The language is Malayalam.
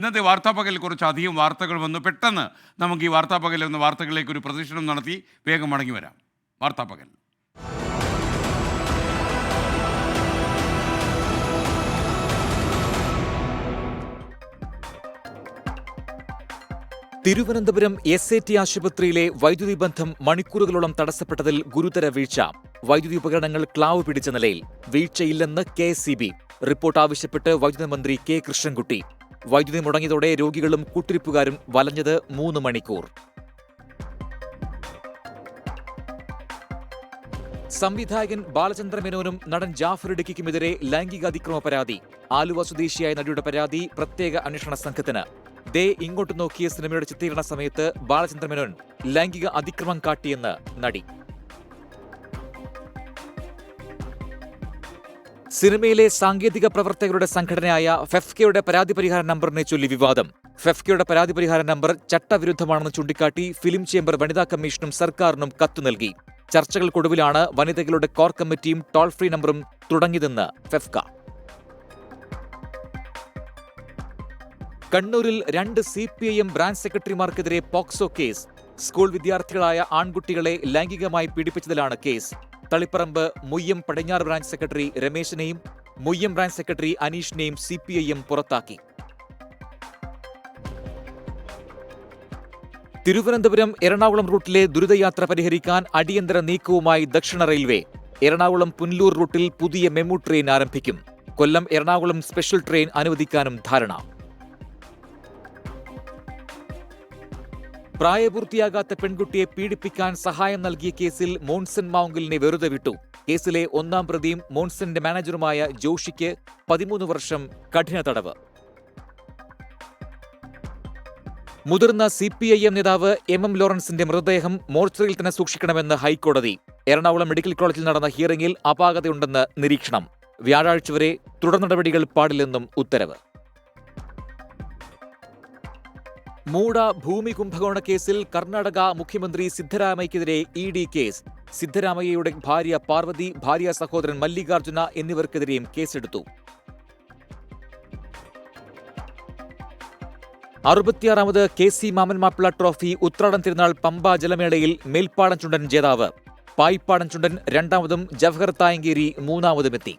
ഇന്നത്തെ വാർത്താപ്പകലിൽ കുറച്ച് അധികം വാർത്തകൾ വന്നു. പെട്ടെന്ന് നമുക്ക് ഈ വാർത്താപ്പകൽ എന്ന വാർത്തകളിലേക്ക് ഒരു പ്രദക്ഷിണം നടത്തി വേഗം മടങ്ങി വരാം. വാർത്താപ്പകൽ. തിരുവനന്തപുരം SAT ആശുപത്രിയിലെ വൈദ്യുതി ബന്ധം മണിക്കൂറുകളോളം തടസ്സപ്പെട്ടതിൽ ഗുരുതര വീഴ്ച. വൈദ്യുതി ഉപകരണങ്ങൾ ക്ലാവ് പിടിച്ച നിലയിൽ. വീഴ്ചയില്ലെന്ന് KSEB. റിപ്പോർട്ട് ആവശ്യപ്പെട്ട് വൈദ്യുതി മന്ത്രി K. കൃഷ്ണൻകുട്ടി. വൈദ്യുതി മുടങ്ങിയതോടെ രോഗികളും കൂട്ടിരിപ്പുകാരും വലഞ്ഞത് 3 മണിക്കൂർ. സംവിധായകൻ ബാലചന്ദ്രമേനോനും നടൻ ജാഫർ ഇടുക്കിക്കുമെതിരെ ലൈംഗിക അതിക്രമ പരാതി. ആലുവ സ്വദേശിയായ നടിയുടെ പരാതി പ്രത്യേക അന്വേഷണ സംഘത്തിന്. ദേ ഇങ്ങോട്ട് നോക്കിയ സിനിമയുടെ ചിത്രീകരണ സമയത്ത് ബാലചന്ദ്രമേനോൻ ലൈംഗിക അതിക്രമം കാട്ടിയെന്ന് നടി. സിനിമയിലെ സാങ്കേതിക പ്രവർത്തകരുടെ സംഘടനയായ ഫെഫ്കയുടെ പരാതി പരിഹാര നമ്പറിനെ ചൊല്ലി വിവാദം. ഫെഫ്കയുടെ പരാതി പരിഹാര നമ്പർ ചട്ടവിരുദ്ധമാണെന്ന് ചൂണ്ടിക്കാട്ടി ഫിലിം ചേംബർ വനിതാ കമ്മീഷനും സർക്കാരിനും കത്ത് നൽകി. ചർച്ചകൾക്കൊടുവിലാണ് വനിതകളുടെ കോർ കമ്മിറ്റിയും ടോൾ ഫ്രീ നമ്പറും തുടങ്ങിയതെന്ന് ഫെഫ്ക. കണ്ണൂരിൽ 2 CPIM ബ്രാഞ്ച് സെക്രട്ടറിമാർക്കെതിരെ പോക്സോ കേസ്. സ്കൂൾ വിദ്യാർത്ഥികളായ ആൺകുട്ടികളെ ലൈംഗികമായി പീഡിപ്പിച്ചതിലാണ് കേസ്. തളിപ്പറമ്പ് മുയ്യം പടിഞ്ഞാറ് ബ്രാഞ്ച് സെക്രട്ടറി രമേശിനെയും മുയ്യം ബ്രാഞ്ച് സെക്രട്ടറി അനീഷിനെയും CPIM പുറത്താക്കി. തിരുവനന്തപുരം എറണാകുളം റൂട്ടിലെ ദുരിതയാത്ര പരിഹരിക്കാൻ അടിയന്തര നീക്കവുമായി ദക്ഷിണ റെയിൽവേ. എറണാകുളം പുനലൂർ റൂട്ടിൽ പുതിയ മെമു ട്രെയിൻ ആരംഭിക്കും. കൊല്ലം എറണാകുളം സ്പെഷ്യൽ ട്രെയിൻ അനുവദിക്കാനും ധാരണ. പ്രായപൂർത്തിയാകാത്ത പെൺകുട്ടിയെ പീഡിപ്പിക്കാൻ സഹായം നൽകിയ കേസിൽ മോൺസൺ മാവുങ്കലിനെ വെറുതെ വിട്ടു. കേസിലെ 1-ാം പ്രതിയും മോൺസന്റെ മാനേജറുമായ ജോഷിക്ക് 13 വർഷം കഠിന തടവ്. മുതിർന്ന CPIM നേതാവ് MM ലോറൻസിന്റെ മൃതദേഹം മോർച്ചറിയിൽ തന്നെ സൂക്ഷിക്കണമെന്ന് ഹൈക്കോടതി. എറണാകുളം മെഡിക്കൽ കോളേജിൽ നടന്ന ഹിയറിംഗിൽ അപാകതയുണ്ടെന്ന് നിരീക്ഷണം. വ്യാഴാഴ്ച വരെ തുടർ നടപടികൾ പാടില്ലെന്നും ഉത്തരവ്. മൂട ഭൂമി കുംഭകോണ കേസിൽ കർണാടക മുഖ്യമന്ത്രി സിദ്ധരാമയ്യക്കെതിരെ ED കേസ്. സിദ്ധരാമയ്യയുടെ ഭാര്യ പാർവതി, ഭാര്യ സഹോദരൻ മല്ലികാർജുന എന്നിവർക്കെതിരെയും കേസെടുത്തു. 66ാമത് KC മാമൻ മാപ്പിള ട്രോഫി ഉത്രാടം തിരുനാൾ പമ്പ ജലമേളയിൽ മേൽപ്പാടൻ ചുണ്ടൻ ജേതാവ്. പായിപ്പാടൻ ചുണ്ടൻ 2ാമതും ജവഹർ തായങ്കേരി 3ാമതുമെത്തി.